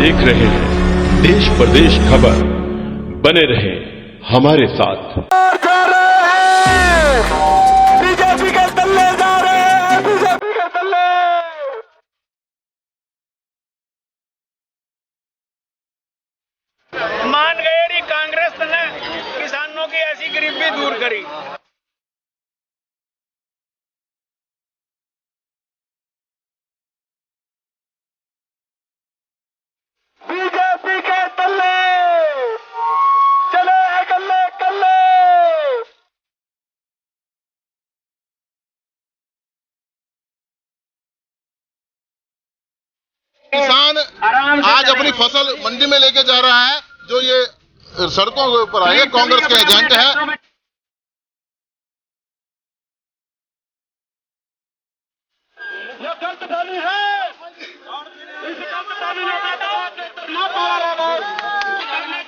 देख रहे हैं देश प्रदेश खबर। बने रहे हमारे साथ। बीजेपी के तल्ले जा रहे हैं, बीजेपी के तल्ले। मान गए री कांग्रेस ने किसानों की ऐसी गरीबी दूर करी। बीजेपी के तल्ले चले हैं कल्ले कल्ले। किसान आज अपनी फसल मंडी में लेके जा रहा है। जो ये सड़कों के ऊपर आए कांग्रेस के एजेंट है। ये गलत डाली है, इस गलत डाली ना पाला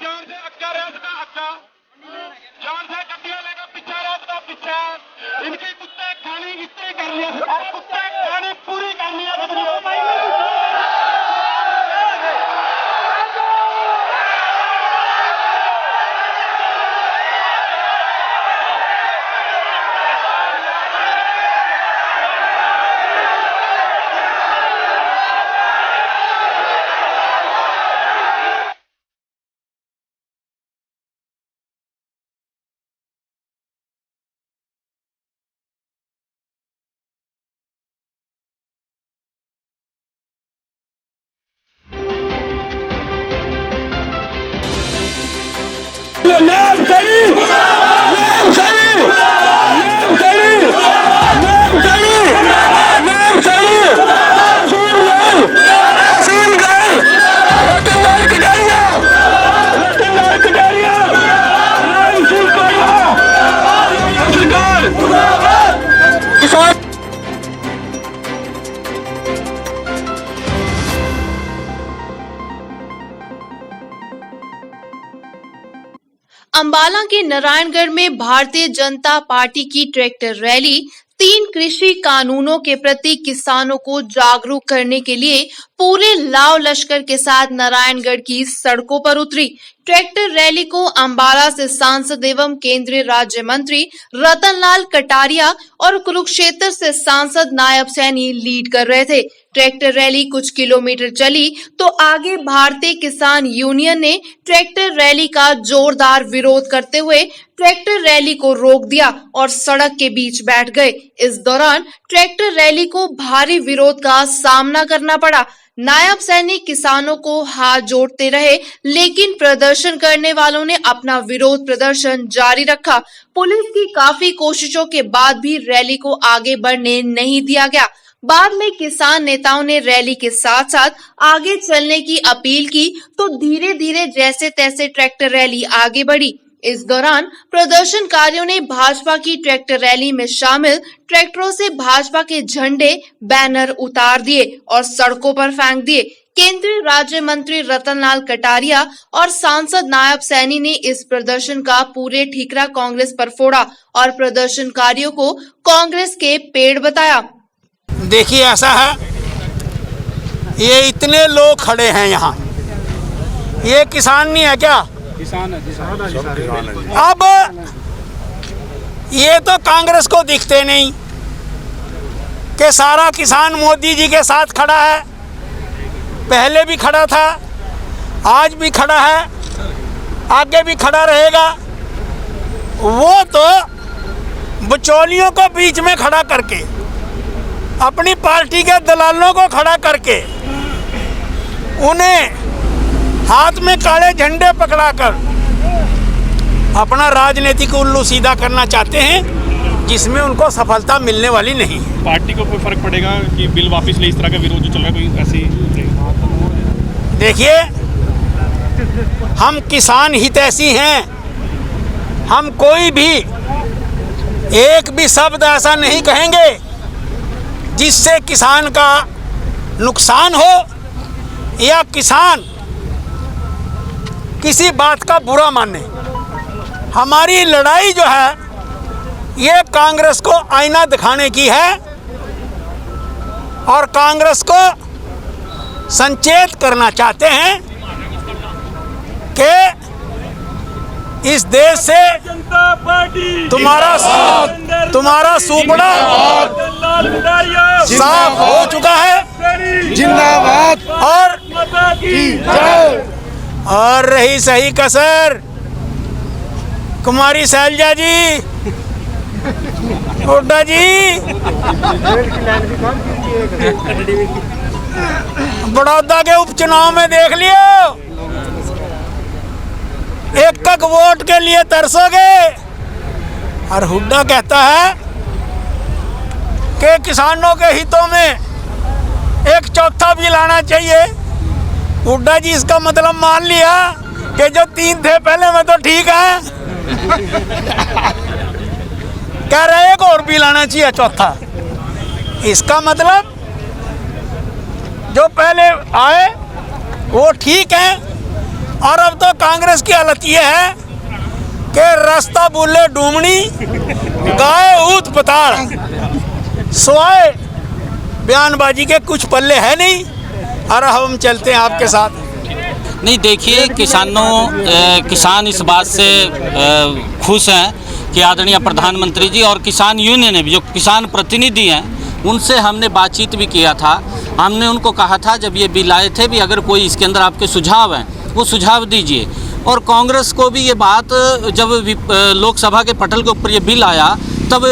जान से अक्का रेत का अक्का, जान से कटिया लेगा पिछा रेत का पिछा। इनकी कुत्ते खानी इतनी करनी है, कुत्ते खानी पूरी करनी है। नाम सही, नाम सही, नाम सही, नाम सही, नाम सही। सील गए, रतनलाल कटारिया, रतनलाल कटारिया, नाम सील करो। सरकार किसान अंबाला के नारायणगढ़ में भारतीय जनता पार्टी की ट्रैक्टर रैली 3 कृषि कानूनों के प्रति किसानों को जागरूक करने के लिए पूरे लाव लश्कर के साथ नारायणगढ़ की सड़कों पर उतरी। ट्रैक्टर रैली को अंबाला से सांसद एवं केंद्रीय राज्य मंत्री रतनलाल कटारिया और कुरुक्षेत्र से सांसद नायब सैनी लीड कर रहे थे। ट्रैक्टर रैली कुछ किलोमीटर चली तो आगे भारतीय किसान यूनियन ने ट्रैक्टर रैली का जोरदार विरोध करते हुए ट्रैक्टर रैली को रोक दिया और सड़क के बीच बैठ गए। इस दौरान ट्रैक्टर रैली को भारी विरोध का सामना करना पड़ा। नायब सैनी किसानों को हाथ जोड़ते रहे, लेकिन प्रदर्शन करने वालों ने अपना विरोध प्रदर्शन जारी रखा। पुलिस की काफी कोशिशों के बाद भी रैली को आगे बढ़ने नहीं दिया गया। बाद में किसान नेताओं ने रैली के साथ साथ आगे चलने की अपील की तो धीरे धीरे जैसे तैसे ट्रैक्टर रैली आगे बढ़ी। इस दौरान प्रदर्शनकारियों ने भाजपा की ट्रैक्टर रैली में शामिल ट्रैक्टरों से भाजपा के झंडे, बैनर उतार दिए और सड़कों पर फेंक दिए। केंद्रीय राज्य मंत्री रतनलाल कटारिया और सांसद नायब सैनी ने इस प्रदर्शन का पूरे ठीकरा कांग्रेस पर फोड़ा और प्रदर्शनकारियों को कांग्रेस के पेड़ बताया। देखिए ऐसा है, ये इतने लोग खड़े हैं यहाँ, ये किसान नहीं है क्या? किसान है। अब ये तो कांग्रेस को दिखते नहीं कि सारा किसान मोदी जी के साथ खड़ा है। पहले भी खड़ा था, आज भी खड़ा है, आगे भी खड़ा रहेगा। वो तो बिचौलियों को बीच में खड़ा करके, अपनी पार्टी के दलालों को खड़ा करके, उन्हें हाथ में काले झंडे पकड़ाकर अपना राजनीतिक उल्लू सीधा करना चाहते हैं, जिसमें उनको सफलता मिलने वाली नहीं। पार्टी को कोई फर्क पड़ेगा कि बिल वापस ले? इस तरह का विरोध जो चल रहा है, कोई ऐसी? देखिए, हम किसान हितैषी हैं। हम कोई भी एक भी शब्द ऐसा नहीं कहेंगे जिससे किसान का नुकसान हो या किसान किसी बात का बुरा माने। हमारी लड़ाई जो है ये कांग्रेस को आईना दिखाने की है और कांग्रेस को संचेत करना चाहते हैं कि इस देश से तुम्हारा सुपड़ा साफ हो चुका है। जिंदाबाद। और रही सही कसर, कुमारी शैलजा जी, हुड्डा जी, बड़ौदा के उपचुनाव में देख लियो, एक वोट के लिए तरसोगे। और हुड्डा कहता है कि किसानों के हितों में एक चौथा भी लाना चाहिए। हुड्डा जी इसका मतलब मान लिया कि जो 3 थे पहले में तो ठीक है, कह रहे एक और भी लाना चाहिए चौथा। इसका मतलब जो पहले आए वो ठीक है। और अब तो कांग्रेस की हालत ये है कि रास्ता बोले डूमनी, गाय ऊत पताड़, स्वाय बयानबाजी के कुछ पल्ले है नहीं। और हम चलते हैं आपके साथ। नहीं, देखिए, किसान इस बात से खुश हैं कि आदरणीय प्रधानमंत्री जी और किसान यूनियन ने भी, जो किसान प्रतिनिधि हैं, उनसे हमने बातचीत भी किया था। हमने उनको कहा था जब ये बिल आए थे भी अगर कोई इसके अंदर आपके सुझाव हैं वो सुझाव दीजिए। और कांग्रेस को भी ये बात, जब लोकसभा के पटल के ऊपर ये बिल आया तब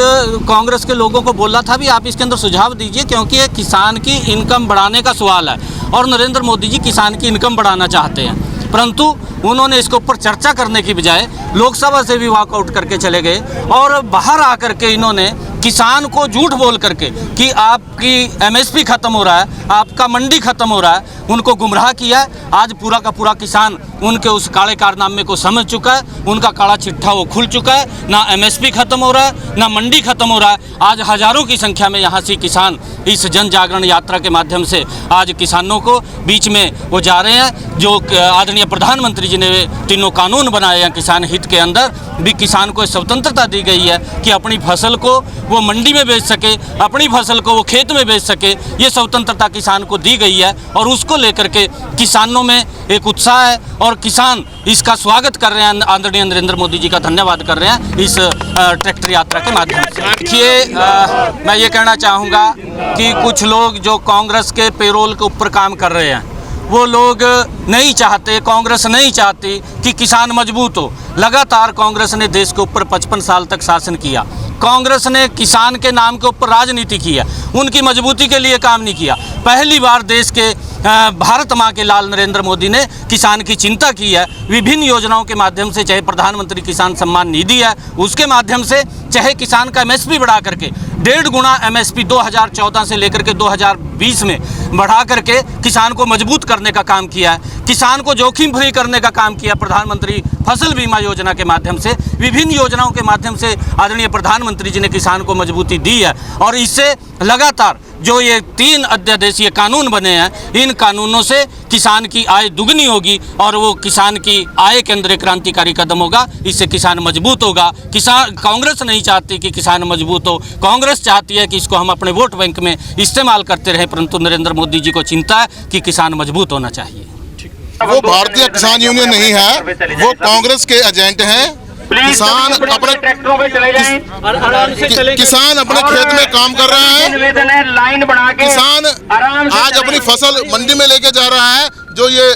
कांग्रेस के लोगों को बोला था भी आप इसके अंदर सुझाव दीजिए, क्योंकि ये किसान की इनकम बढ़ाने का सवाल है और नरेंद्र मोदी जी किसान की इनकम बढ़ाना चाहते हैं। परंतु उन्होंने इसके ऊपर चर्चा करने की बजाय लोकसभा से भी वॉकआउट करके चले गए और बाहर आकर के इन्होंने किसान को झूठ बोल करके कि आपकी एमएसपी ख़त्म हो रहा है, आपका मंडी ख़त्म हो रहा है, उनको गुमराह किया। आज पूरा का पूरा किसान उनके उस काले कारनामे को समझ चुका है, उनका काला चिट्ठा वो खुल चुका है। ना एमएसपी ख़त्म हो रहा है, ना मंडी ख़त्म हो रहा है। आज हज़ारों की संख्या में यहाँ से किसान इस जन जागरण यात्रा के माध्यम से आज किसानों को बीच में वो जा रहे हैं। जो आदरणीय प्रधानमंत्री जी ने तीनों कानून बनाए हैं किसान हित के अंदर भी, किसान को स्वतंत्रता दी गई है कि अपनी फसल को वो मंडी में बेच सके, अपनी फसल को वो खेत में बेच सके। ये स्वतंत्रता किसान को दी गई है और उसको लेकर के किसानों में एक उत्साह है और किसान इसका स्वागत कर रहे हैं। आदरणीय नरेंद्र मोदी जी का धन्यवाद कर रहे हैं इस ट्रैक्टर यात्रा के माध्यम से। देखिए, मैं ये कहना चाहूँगा कि कुछ लोग जो कांग्रेस के पेरोल के ऊपर काम कर रहे हैं वो लोग नहीं चाहते, कांग्रेस नहीं चाहती कि किसान मजबूत हो। लगातार कांग्रेस ने देश के ऊपर 55 साल तक शासन किया। कांग्रेस ने किसान के नाम के ऊपर राजनीति की है, उनकी मजबूती के लिए काम नहीं किया। पहली बार देश के भारत माँ के लाल नरेंद्र मोदी ने किसान की चिंता की है। विभिन्न योजनाओं के माध्यम से, चाहे प्रधानमंत्री किसान सम्मान निधि है उसके माध्यम से, चाहे किसान का एमएसपी बढ़ा करके 1.5 गुना एमएसपी 2014 से लेकर के 2020 में बढ़ा करके किसान को मजबूत करने का काम किया है। किसान को जोखिम फ्री करने का काम किया प्रधानमंत्री फसल बीमा योजना के माध्यम से। विभिन्न योजनाओं के माध्यम से आदरणीय प्रधानमंत्री जी ने किसान को मजबूती दी है। और इससे लगातार जो ये 3 अध्यादेशीय कानून बने हैं, इन कानूनों से किसान की आय दुगनी होगी और वो किसान की आय के अंदर एक क्रांतिकारी कदम होगा। इससे किसान मजबूत होगा। किसान, कांग्रेस नहीं चाहती कि किसान मजबूत हो, कांग्रेस चाहती है कि इसको हम अपने वोट बैंक में इस्तेमाल करते रहें। परंतु नरेंद्र मोदी जी को चिंता है कि किसान मजबूत होना चाहिए। वो भारतीय किसान यूनियन नहीं है, वो कांग्रेस के एजेंट हैं। किसान अपने खेत में काम कर रहा है। लाइन बना के किसान आज अपनी फसल मंडी में लेके जा रहा है। जो ये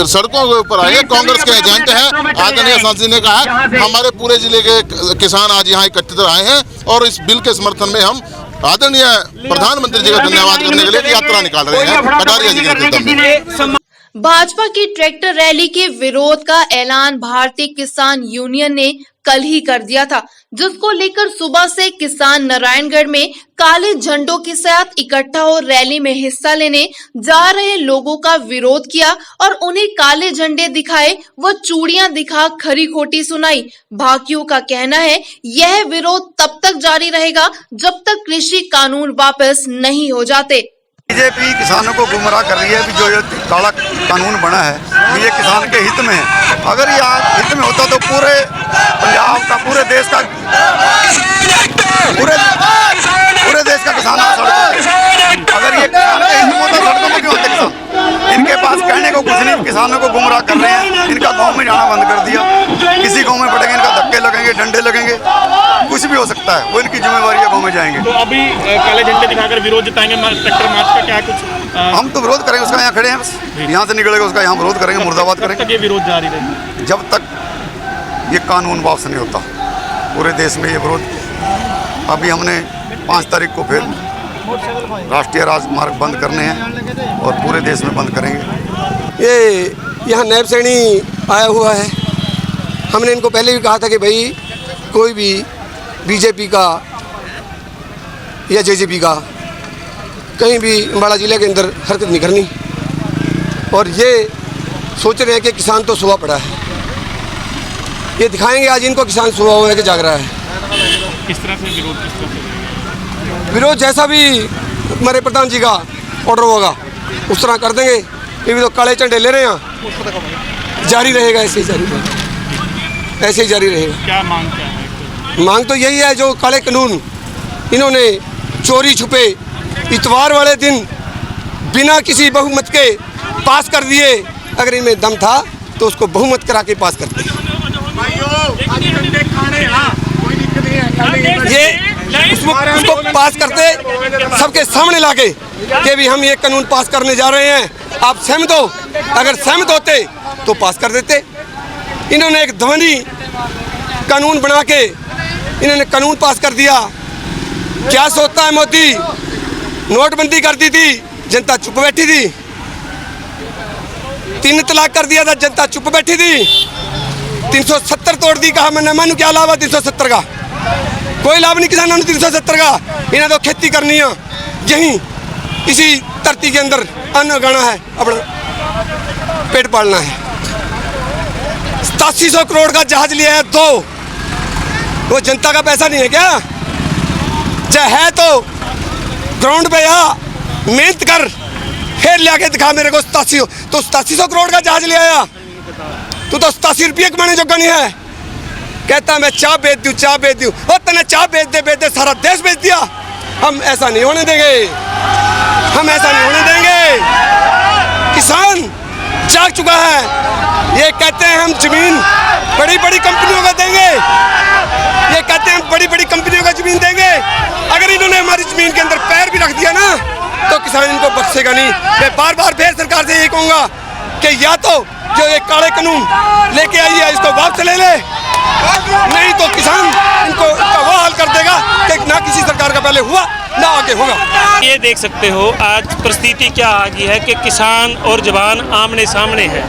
सड़कों के ऊपर आए कांग्रेस के एजेंट हैं। आदरणीय सांसद ने कहा हमारे पूरे जिले के किसान आज यहाँ एकत्रित आए हैं और इस बिल के समर्थन में हम आदरणीय प्रधानमंत्री जी का धन्यवाद करने के लिए यात्रा निकाल रहे हैं कटारिया जी के नेतृत्व में। भाजपा की ट्रैक्टर रैली के विरोध का ऐलान भारतीय किसान यूनियन ने कल ही कर दिया था, जिसको लेकर सुबह से किसान नारायणगढ़ में काले झंडों के साथ इकट्ठा हो रैली में हिस्सा लेने जा रहे लोगों का विरोध किया और उन्हें काले झंडे दिखाए व चूड़ियां दिखा खरी खोटी सुनाई। भाकियों का कहना है यह विरोध तब तक जारी रहेगा जब तक कृषि कानून वापस नहीं हो जाते। बीजेपी किसानों को गुमराह कर रही है कि जो ये काला कानून बना है ये किसान के हित में है। अगर ये हित में होता तो पूरे पंजाब का, पूरे देश का किसान अगर ये किसान का हित में होता सड़कों में क्यों होते किसान? इनके पास कहने को कुछ नहीं, किसानों को गुमराह कर रहे हैं। इनका गांव में जाना बंद कर दिया, किसी गांव में पड़ेंगे इनका धक्के लगेंगे, डंडे लगेंगे, कुछ भी हो सकता है, वो इनकी जिम्मेवारी है, गाँव में जाएंगे। तो अभी काले झंडे दिखाकर विरोध जताएंगे ट्रैक्टर मार्च का, क्या कुछ हम तो विरोध करेंगे उसका, यहाँ खड़े हैं बस, यहाँ से निकलेगा उसका यहाँ विरोध करेंगे, मुर्दाबाद करेंगे। तक ये विरोध जारी रहेगा जब तक ये कानून वापस नहीं होता पूरे देश में ये विरोध। अभी हमने 5 तारीख को फिर राष्ट्रीय राजमार्ग बंद करने हैं और पूरे देश में बंद करेंगे। ये यहाँ नैब श्रेणी आया हुआ है। हमने इनको पहले भी कहा था कि भाई कोई भी बीजेपी का या जेजेपी का कहीं भी अम्बाड़ा ज़िले के अंदर हरकत नहीं करनी, और ये सोच रहे हैं कि किसान तो सुबह पड़ा है। ये दिखाएंगे आज इनको किसान सुबह हो के जाग रहा है। किस तरह से विरोध, किस तरह से विरोध जैसा भी हमारे प्रधान जी का ऑर्डर होगा उस तरह कर देंगे। ये भी तो काले झंडे ले रहे हैं, जारी रहेगा, ऐसे ही जारी रहेगा, ऐसे ही जारी रहेगा। क्या मांग क्या है? मांग तो यही है, जो काले कानून इन्होंने चोरी छुपे इतवार वाले दिन बिना किसी बहुमत के पास कर दिए, अगर इनमें दम था तो उसको बहुमत करा के पास करते। ये उसको पास करते सबके सामने लाके कि भी हम ये कानून पास करने जा रहे हैं, आप सहमत हो? अगर सहमत होते तो पास कर देते। इन्होंने एक ध्वनि कानून बना के इन्होंने कानून पास कर दिया। क्या सोचता है मोदी? नोटबंदी कर दी थी, जनता चुप बैठी थी। 3 तलाक कर दिया था, जनता चुप बैठी थी। 370 तोड़ दी, कहा मैंने मानू क्या लाभ है 370 का? कोई लाभ नहीं किसानों ने 370 का। इन्हें तो खेती करनी है, यहीं इसी धरती के अंदर अन्न उगाना है, अपना पेट पालना है। 8700 करोड़ का जहाज लिया है 2, वो जनता का पैसा नहीं है क्या? चाहे है तो ग्राउंड पे आ, मेहनत कर, फिर ले आके दिखा मेरे को 8700। तो 8700 करोड़ का जहाज ले आया, तू तो 87 रुपये कमाने जोगा नहीं है। कहता मैं चाय बेच दूँ, चाय बेच दूँ, और तने चाय बेच दे सारा देश बेच दिया। हम ऐसा नहीं होने देंगे, हम ऐसा नहीं होने देंगे। किसान जाग चुका है। ये कहते हैं हम जमीन बड़ी बड़ी कंपनियों को देंगे, ये कहते हैं हम बड़ी बड़ी कंपनियों को जमीन देंगे। अगर इन्होंने हमारी जमीन के अंदर पैर भी रख दिया ना तो किसान इनको बख्शेगा नहीं। मैं बार बार फिर सरकार से यही कहूँगा कि या तो जो ये काले कानून लेके आई है इसको वापस ले ले, नहीं तो किसान इनको वो हाल कर देगा कि ना किसी सरकार का पहले हुआ ना आगे होगा। ये देख सकते हो आज परिस्थिति क्या आ गई है कि किसान और जवान आमने सामने है।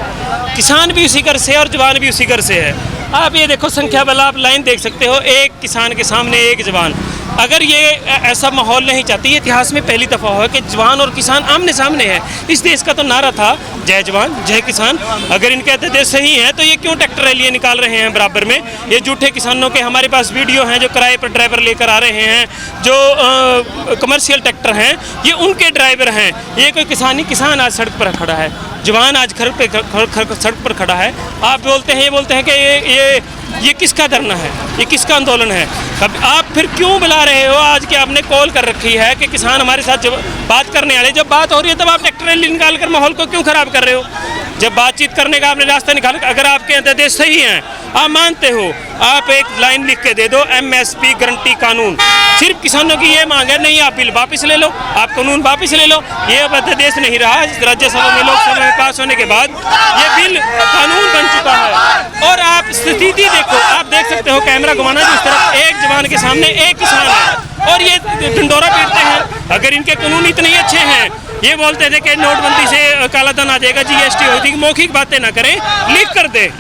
किसान भी उसी घर से है और जवान भी उसी घर से है। आप ये देखो संख्या बल, आप लाइन देख सकते हो, एक किसान के सामने एक जवान। अगर ये ऐसा माहौल नहीं चाहती, ये इतिहास में पहली दफ़ा हुआ कि जवान और किसान आमने सामने है। इस देश का तो नारा था जय जवान जय किसान। अगर इनके देश सही है तो ये क्यों ट्रैक्टर रैलियाँ निकाल रहे हैं बराबर में? ये झूठे किसानों के हमारे पास वीडियो हैं जो किराए पर ड्राइवर लेकर आ रहे हैं, जो कमर्शियल ट्रैक्टर हैं ये उनके ड्राइवर हैं। ये कोई किसान आज सड़क पर खड़ा है, जवान आज सड़क पर खड़ा है। आप बोलते हैं, ये बोलते हैं कि ये किसका धरना है, ये किसका आंदोलन है? अब आप फिर क्यों बुला रहे हो? आज के आपने कॉल कर रखी है कि किसान हमारे साथ बात करने वाले, जब बात हो रही है तब आप ट्रैक्टर रैली निकाल कर माहौल को क्यों खराब कर रहे हो? जब बातचीत करने का आपने रास्ता निकाला, अगर आपके निर्देश सही हैं, आप मानते हो, आप एक लाइन लिख के दे दो MSP गारंटी कानून। सिर्फ किसानों की ये मांग है, नहीं आप बिल वापस ले लो, आप कानून वापस ले लो। ये अब अध्यादेश नहीं रहा, राज्यसभा में लोकसभा में पास होने के बाद ये बिल कानून बन चुका है। और आप स्थिति देखो, आप देख सकते हो, कैमरा घुमाना जिस तरफ, एक जवान के सामने एक किसान है और ये ढिंडोरा पीटते हैं। अगर इनके कानून इतने अच्छे हैं, ये बोलते थे कि नोटबंदी से काला धन आ जाएगा, GST होती, मौखिक बातें ना करें, लिख कर दे।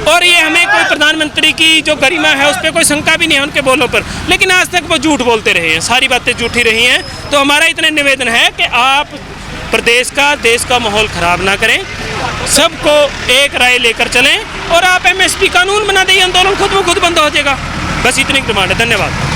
और ये हमें कोई प्रधानमंत्री की जो गरिमा है उस पर कोई शंका भी नहीं है उनके बोलों पर, लेकिन आज तक वो झूठ बोलते रहे हैं, सारी बातें झूठी रही हैं। तो हमारा इतना निवेदन है कि आप प्रदेश का, देश का माहौल ख़राब ना करें, सबको एक राय लेकर चलें और आप MSP कानून बना दें, आंदोलन खुद ब खुद बंद हो जाएगा। बस इतनी डिमांड है। धन्यवाद।